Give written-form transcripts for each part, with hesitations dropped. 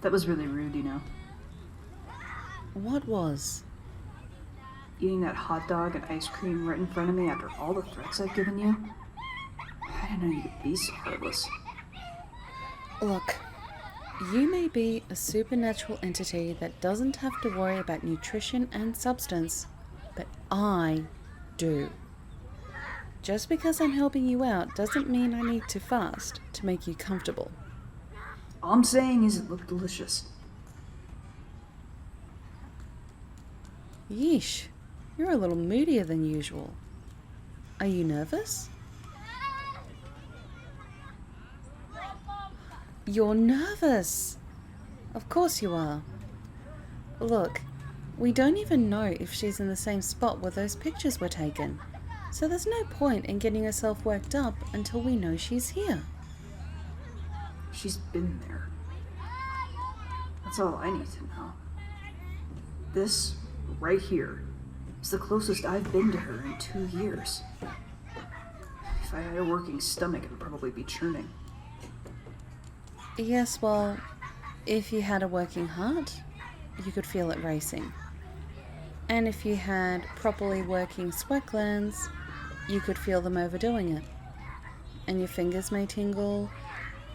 That was really rude, you know. What was? Eating that hot dog and ice cream right in front of me after all the threats I've given you. I didn't know you could be so heartless. Look, you may be a supernatural entity that doesn't have to worry about nutrition and substance, but I do. Just because I'm helping you out doesn't mean I need to fast to make you comfortable. All I'm saying is it looked delicious. Yeesh, you're a little moodier than usual. Are you nervous? You're nervous! Of course you are. Look, we don't even know if she's in the same spot where those pictures were taken, so there's no point in getting herself worked up until we know she's here. She's been there. That's all I need to know. This, right here, is the closest I've been to her in 2 years. If I had a working stomach, I'd probably be churning. Yes, well, if you had a working heart, you could feel it racing. And if you had properly working sweat glands, you could feel them overdoing it. And your fingers may tingle,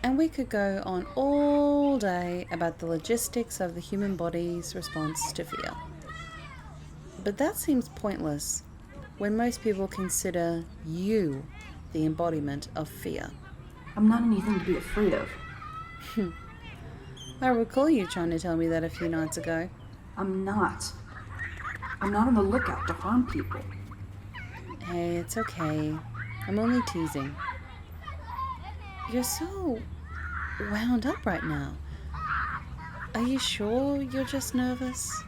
and we could go on all day about the logistics of the human body's response to fear. But that seems pointless when most people consider you the embodiment of fear. I'm not anything to be afraid of. I recall you trying to tell me that a few nights ago. I'm not. I'm not on the lookout to harm people. Hey, it's okay. I'm only teasing. You're so wound up right now. Are you sure you're just nervous?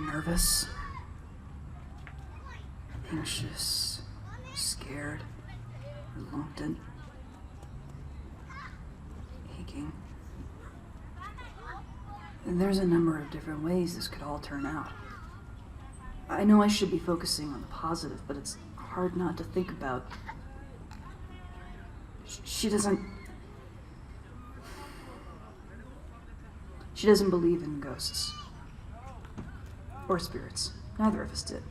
Nervous. Anxious. Scared. Reluctant. Aching. And there's a number of different ways this could all turn out. I know I should be focusing on the positive, but it's hard not to think about... She doesn't believe in ghosts. Or spirits. Neither of us did.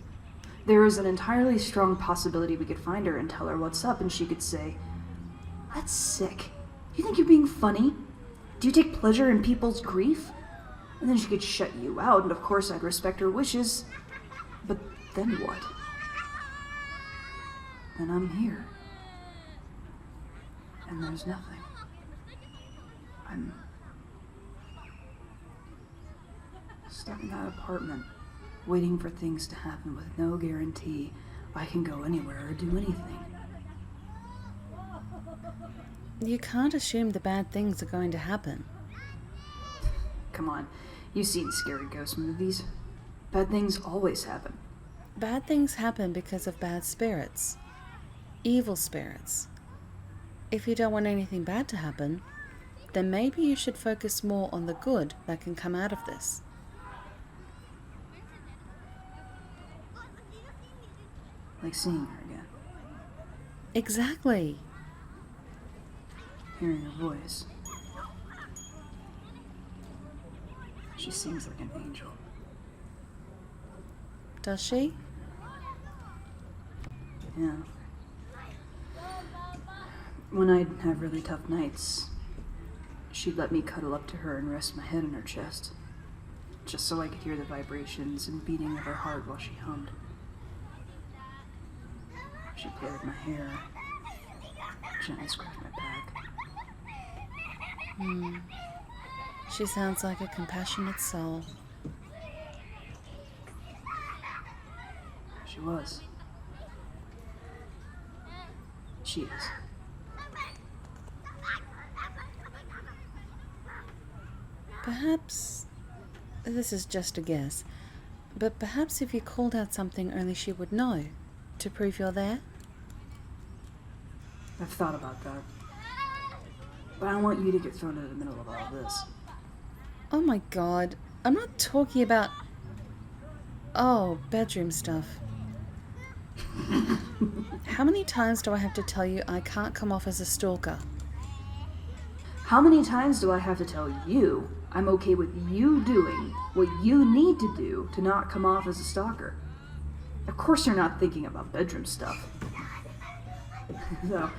There is an entirely strong possibility we could find her and tell her what's up, and she could say, "That's sick. Do you think you're being funny? Do you take pleasure in people's grief?" And then she could shut you out, and of course I'd respect her wishes. But then what? Then I'm here. And there's nothing. I'm stuck in that apartment, waiting for things to happen with no guarantee I can go anywhere or do anything. You can't assume the bad things are going to happen. Come on, you've seen scary ghost movies. Bad things always happen. Bad things happen because of bad spirits. Evil spirits. If you don't want anything bad to happen, then maybe you should focus more on the good that can come out of this. Like seeing her again. Exactly. Hearing her voice. She sings like an angel. Does she? Yeah. When I'd have really tough nights, she'd let me cuddle up to her and rest my head on her chest, just so I could hear the vibrations and beating of her heart while she hummed. She played with my hair, gently scratched my back. She sounds like a compassionate soul. She was. She is. Perhaps, this is just a guess, but perhaps if you called out something only she would know, to prove you're there? I've thought about that. But I don't want you to get thrown in the middle of all this. Oh my god, I'm not talking about... Oh, bedroom stuff. How many times do I have to tell you I can't come off as a stalker? How many times do I have to tell you I'm okay with you doing what you need to do to not come off as a stalker? Of course you're not thinking about bedroom stuff. So,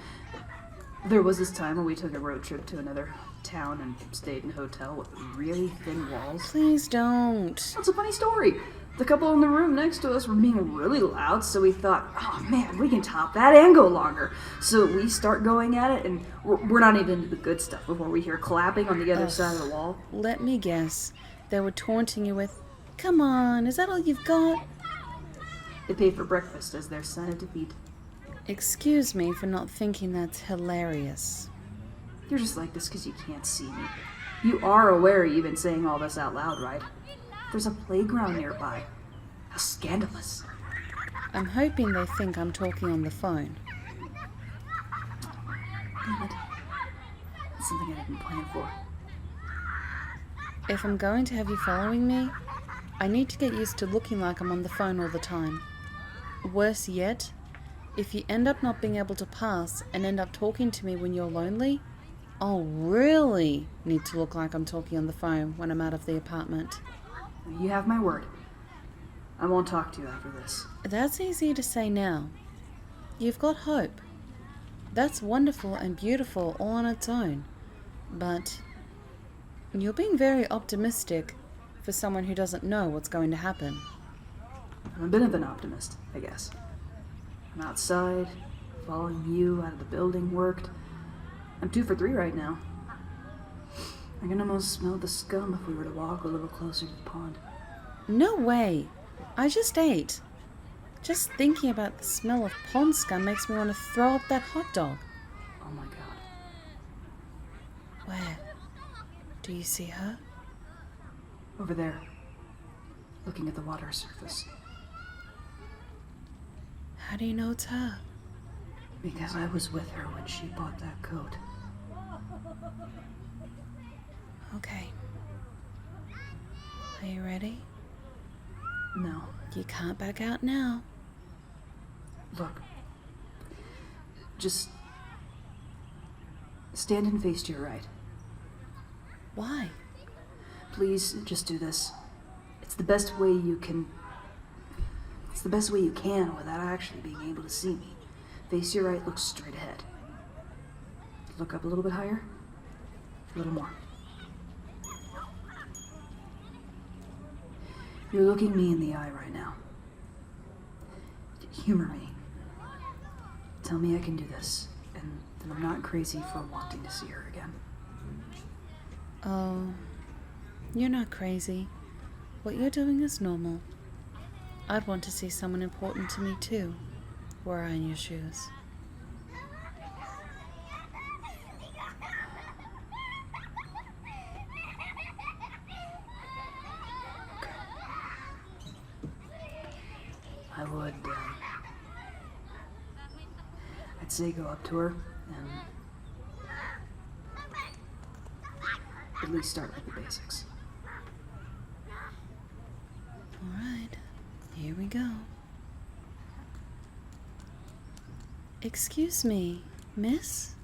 there was this time when we took a road trip to another town and stayed in a hotel with really thin walls. Please don't. That's a funny story. The couple in the room next to us were being really loud, so we thought, oh man, we can top that and go longer. So we start going at it, and we're not even into the good stuff before we hear clapping on the other side of the wall. Let me guess. They were taunting you with, "Come on, is that all you've got?" They pay for breakfast as their sign of defeat. Excuse me for not thinking that's hilarious. You're just like this because you can't see me. You are aware you've been saying all this out loud, right? There's a playground nearby. How scandalous. I'm hoping they think I'm talking on the phone. Damn it. That's something I didn't plan for. If I'm going to have you following me, I need to get used to looking like I'm on the phone all the time. Worse yet, if you end up not being able to pass and end up talking to me when you're lonely, I'll really need to look like I'm talking on the phone when I'm out of the apartment. You have my word. I won't talk to you after this. That's easy to say now. You've got hope. That's wonderful and beautiful all on its own. But you're being very optimistic for someone who doesn't know what's going to happen. I'm a bit of an optimist, I guess. I'm outside, following you out of the building worked. I'm 2 for 3 right now. I can almost smell the scum if we were to walk a little closer to the pond. No way. I just ate. Just thinking about the smell of pond scum makes me want to throw up that hot dog. Oh my god. Where? Do you see her? Over there. Looking at the water surface. How do you know it's her? Because I was with her when she bought that coat. Okay. Are you ready? No. You can't back out now. Look. Just stand and face to your right. Why? Please, just do this. It's the best way you can... It's the best way you can without actually being able to see me. Face your right, look straight ahead. Look up a little bit higher. A little more. You're looking me in the eye right now. Humor me. Tell me I can do this, and that I'm not crazy for wanting to see her again. Oh, you're not crazy. What you're doing is normal. I'd want to see someone important to me too, were I in your shoes. I would, I'd say go up to her and at least start with the basics. Alright, here we go. Excuse me, miss?